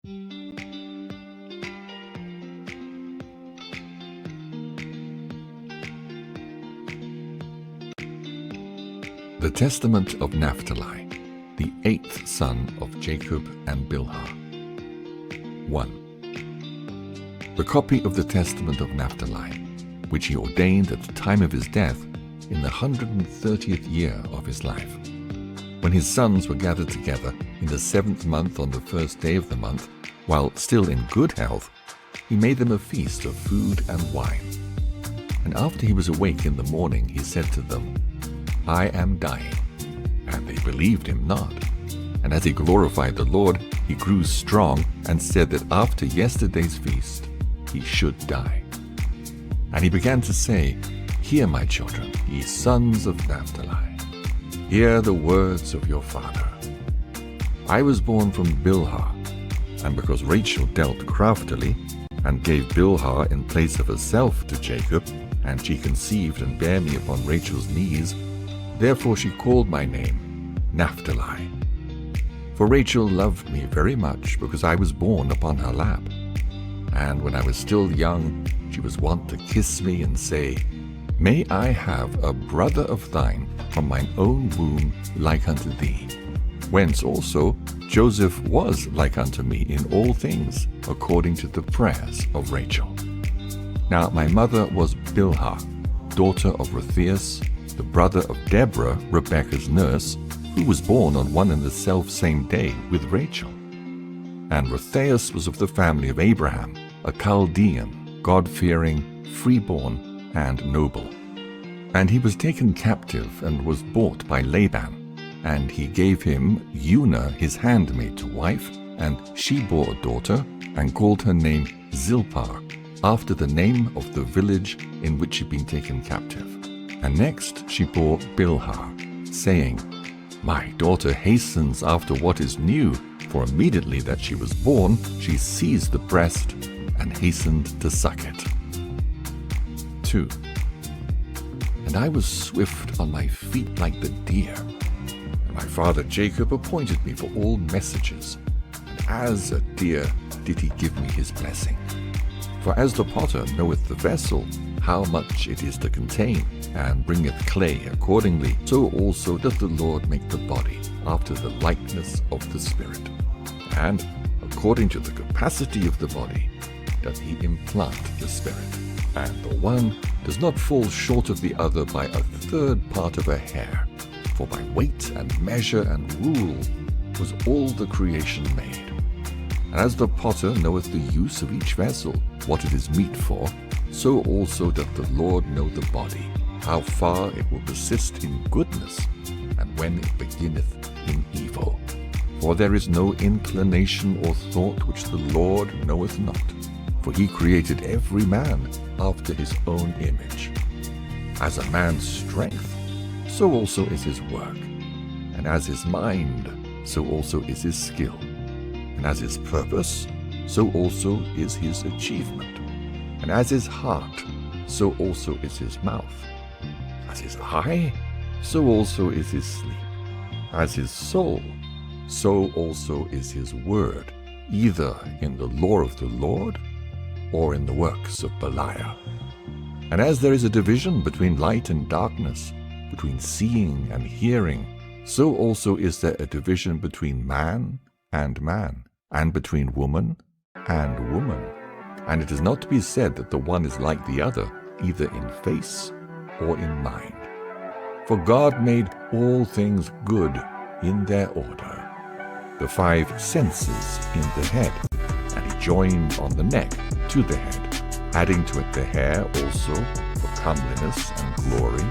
The Testament of Naphtali, the 8th son of Jacob and Bilhah. 1. The copy of the Testament of Naphtali, which he ordained at the time of his death in the 130th year of his life. When his sons were gathered together in the 7th month on the 1st day of the month, while still in good health, he made them a feast of food and wine. And after he was awake in the morning, he said to them, I am dying. And they believed him not. And as he glorified the Lord, he grew strong and said that after yesterday's feast, he should die. And he began to say, Hear, my children, ye sons of Naphtali. Hear the words of your father. I was born from Bilhah, and because Rachel dealt craftily, and gave Bilhah in place of herself to Jacob, and she conceived and bare me upon Rachel's knees, therefore she called my name Naphtali. For Rachel loved me very much, because I was born upon her lap. And when I was still young, she was wont to kiss me and say, May I have a brother of thine from mine own womb like unto thee. Whence also Joseph was like unto me in all things, according to the prayers of Rachel. Now my mother was Bilhah, daughter of Rutheus, the brother of Deborah, Rebekah's nurse, who was born on one and the self-same day with Rachel. And Rutheus was of the family of Abraham, a Chaldean, God-fearing, freeborn, and noble. And he was taken captive and was bought by Laban, and he gave him Eunah his handmaid to wife, and she bore a daughter, and called her name Zilpah, after the name of the village in which she had been taken captive. And next she bore Bilhah, saying, My daughter hastens after what is new, for immediately that she was born, she seized the breast and hastened to suck it. 2. And I was swift on my feet like the deer, and my father Jacob appointed me for all messages, and as a deer did he give me his blessing. For as the potter knoweth the vessel, how much it is to contain, and bringeth clay accordingly, so also doth the Lord make the body after the likeness of the Spirit. And according to the capacity of the body doth he implant the Spirit. And the one does not fall short of the other by a third part of a hair. For by weight and measure and rule was all the creation made. And as the potter knoweth the use of each vessel, what it is meet for, so also doth the Lord know the body, how far it will persist in goodness, and when it beginneth in evil. For there is no inclination or thought which the Lord knoweth not. For he created every man after his own image. As a man's strength, so also is his work. And as his mind, so also is his skill. And as his purpose, so also is his achievement. And as his heart, so also is his mouth. As his eye, so also is his sleep. As his soul, so also is his word, either in the law of the Lord, or in the works of Belial. And as there is a division between light and darkness, between seeing and hearing, so also is there a division between man, and between woman and woman. And it is not to be said that the one is like the other, either in face or in mind. For God made all things good in their order, the 5 senses in the head, and he joined on the neck to the head, adding to it the hair also for comeliness and glory,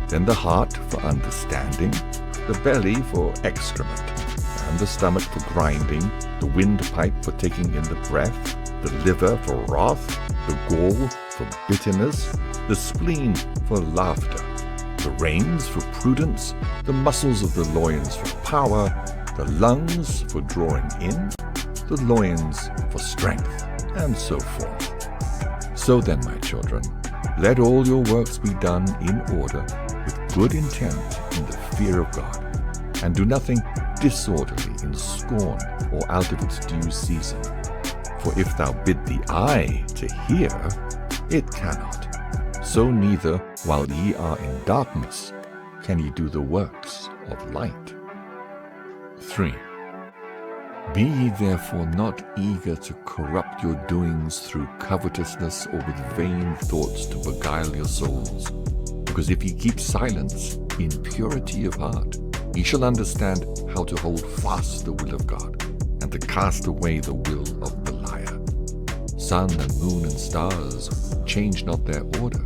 then the heart for understanding, the belly for excrement, and the stomach for grinding, the windpipe for taking in the breath, the liver for wrath, the gall for bitterness, the spleen for laughter, the reins for prudence, the muscles of the loins for power, the lungs for drawing in, the loins for strength, and so forth. So then, my children, let all your works be done in order, with good intent in the fear of God, and do nothing disorderly, in scorn, or out of its due season. For if thou bid the eye to hear, it cannot. So neither, while ye are in darkness, can ye do the works of light. 3. Be ye therefore not eager to corrupt your doings through covetousness or with vain thoughts to beguile your souls. Because if ye keep silence in purity of heart, ye shall understand how to hold fast the will of God, and to cast away the will of the liar. Sun and moon and stars change not their order.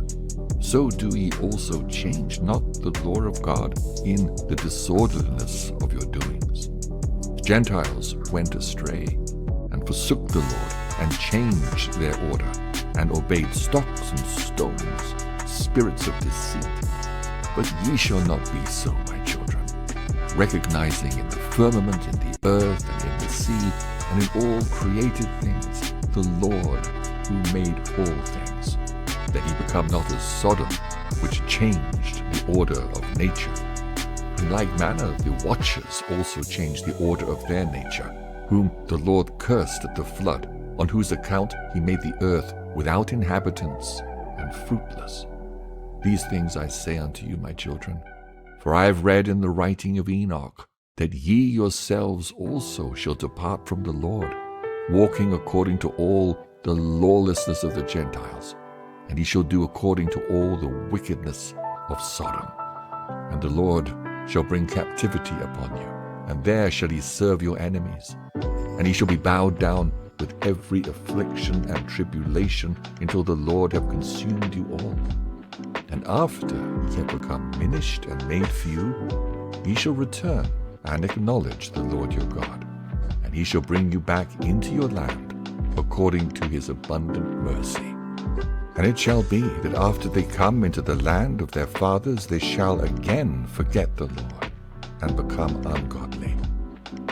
So do ye also change not the law of God in the disorderliness of your doings. The Gentiles went astray, and forsook the Lord, and changed their order, and obeyed stocks and stones, spirits of deceit. But ye shall not be so, my children, recognizing in the firmament, in the earth, and in the sea, and in all created things, the Lord who made all things, that ye become not as Sodom, which changed the order of nature. In like manner the watchers also changed the order of their nature, whom the Lord cursed at the flood, on whose account he made the earth without inhabitants and fruitless. These things I say unto you, my children, for I have read in the writing of Enoch, that ye yourselves also shall depart from the Lord, walking according to all the lawlessness of the Gentiles, and ye shall do according to all the wickedness of Sodom. And the Lord shall bring captivity upon you, and there shall ye serve your enemies. And ye shall be bowed down with every affliction and tribulation, until the Lord have consumed you all. And after ye have become diminished and made few, ye shall return and acknowledge the Lord your God, and he shall bring you back into your land, according to his abundant mercy. And it shall be that after they come into the land of their fathers, they shall again forget the Lord, and become ungodly.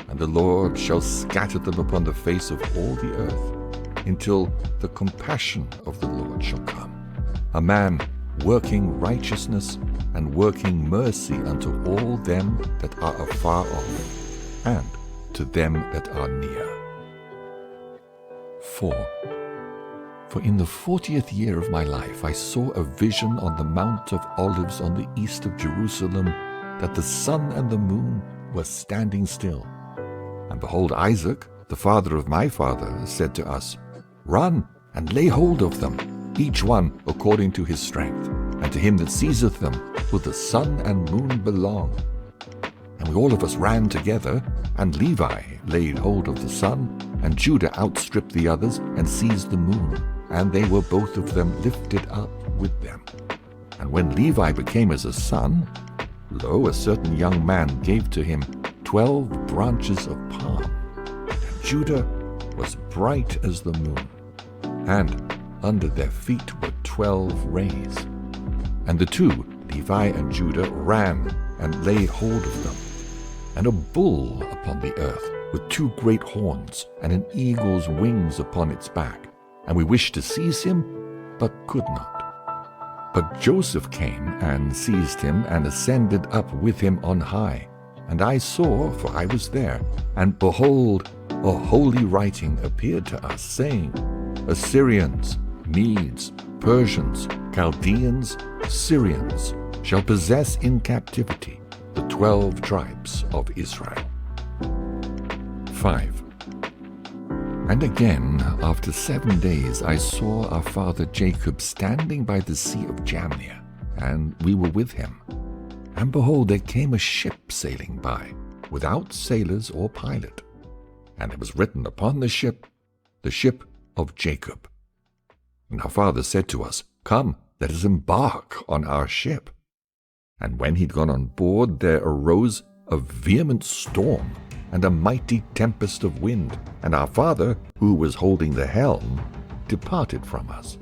And the Lord shall scatter them upon the face of all the earth, until the compassion of the Lord shall come, a man working righteousness and working mercy unto all them that are afar off, and to them that are near. 4. For in the 40th year of my life I saw a vision on the Mount of Olives on the east of Jerusalem, that the sun and the moon were standing still. And behold, Isaac, the father of my father, said to us, Run and lay hold of them, each one according to his strength, and to him that seizeth them will the sun and moon belong. And we all of us ran together, and Levi laid hold of the sun, and Judah outstripped the others and seized the moon, and they were both of them lifted up with them. And when Levi became as a son, lo, a certain young man gave to him 12 branches of palm, and Judah was bright as the moon, and under their feet were 12 rays. And the two, Levi and Judah, ran and laid hold of them. And a bull upon the earth, with 2 great horns, and an eagle's wings upon its back. And we wished to seize him, but could not. But Joseph came and seized him, and ascended up with him on high. And I saw, for I was there, and behold, a holy writing appeared to us, saying, Assyrians, Medes, Persians, Chaldeans, Syrians shall possess in captivity the 12 tribes of Israel. 5. And again, after 7 days, I saw our father Jacob standing by the sea of Jamnia, and we were with him. And behold, there came a ship sailing by, without sailors or pilot. And it was written upon the ship of Jacob. And our father said to us, Come, let us embark on our ship. And when he'd gone on board, there arose a vehement storm, and a mighty tempest of wind, and our father, who was holding the helm, departed from us.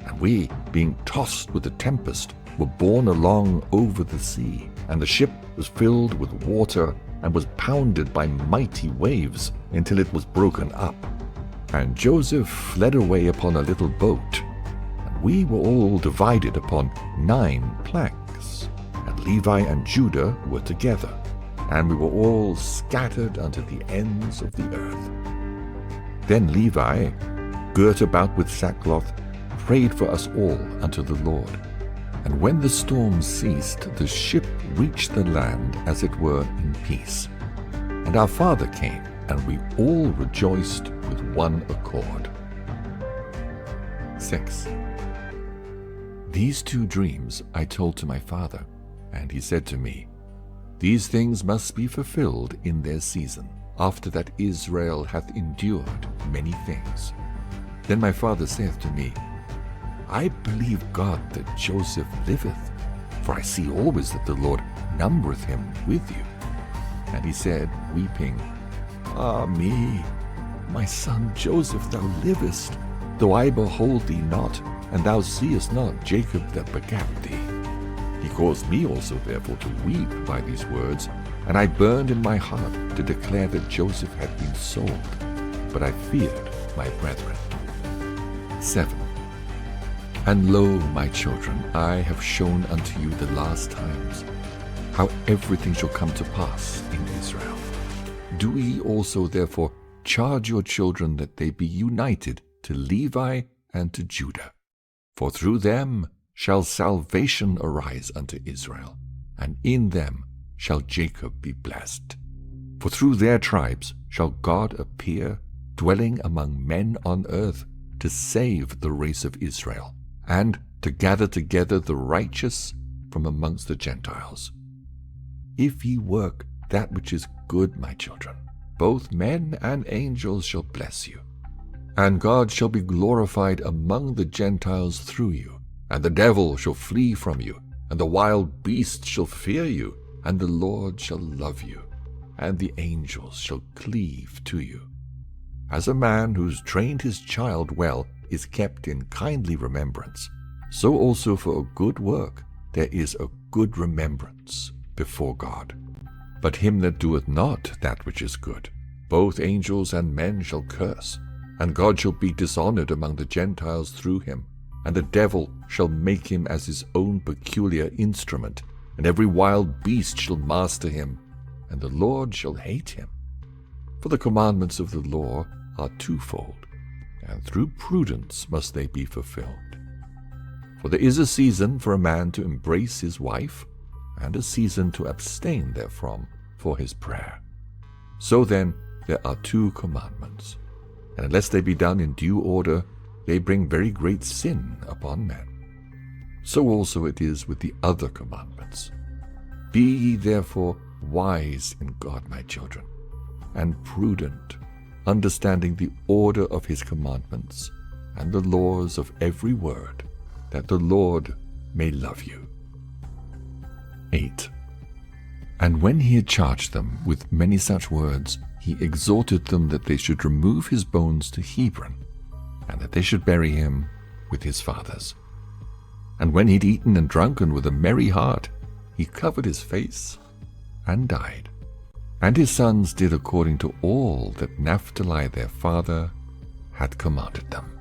And we, being tossed with the tempest, were borne along over the sea, and the ship was filled with water, and was pounded by mighty waves, until it was broken up. And Joseph fled away upon a little boat, and we were all divided upon 9 planks, and Levi and Judah were together. and we were all scattered unto the ends of the earth. Then Levi, girt about with sackcloth, prayed for us all unto the Lord. And when the storm ceased, the ship reached the land as it were in peace. And our father came, and we all rejoiced with one accord. 6. These 2 dreams I told to my father, and he said to me, These things must be fulfilled in their season, after that Israel hath endured many things. Then my father saith to me, I believe God that Joseph liveth, for I see always that the Lord numbereth him with you. And he said, weeping, Ah me, my son Joseph, thou livest, though I behold thee not, and thou seest not Jacob that begat thee. He caused me also therefore to weep by these words, and I burned in my heart to declare that Joseph had been sold, but I feared my brethren. 7. And lo, my children, I have shown unto you the last times, how everything shall come to pass in Israel. Do ye also therefore charge your children that they be united to Levi and to Judah. For through them shall salvation arise unto Israel, and in them shall Jacob be blessed. For through their tribes shall God appear, dwelling among men on earth, to save the race of Israel, and to gather together the righteous from amongst the Gentiles. If ye work that which is good, my children, both men and angels shall bless you. And God shall be glorified among the Gentiles through you, and the devil shall flee from you, and the wild beast shall fear you, and the Lord shall love you, and the angels shall cleave to you. As a man who's trained his child well is kept in kindly remembrance, so also for a good work there is a good remembrance before God. But him that doeth not that which is good, both angels and men shall curse, and God shall be dishonored among the Gentiles through him, and the devil shall make him as his own peculiar instrument, and every wild beast shall master him, and the Lord shall hate him. For the commandments of the law are twofold, and through prudence must they be fulfilled. For there is a season for a man to embrace his wife, and a season to abstain therefrom for his prayer. So then there are 2 commandments, and unless they be done in due order, they bring very great sin upon men. So also it is with the other commandments. Be ye therefore wise in God, my children, and prudent, understanding the order of his commandments, and the laws of every word, that the Lord may love you. 8. And when he had charged them with many such words, he exhorted them that they should remove his bones to Hebron, and that they should bury him with his fathers. And when he had eaten and drunken with a merry heart, he covered his face and died. And his sons did according to all that Naphtali their father had commanded them.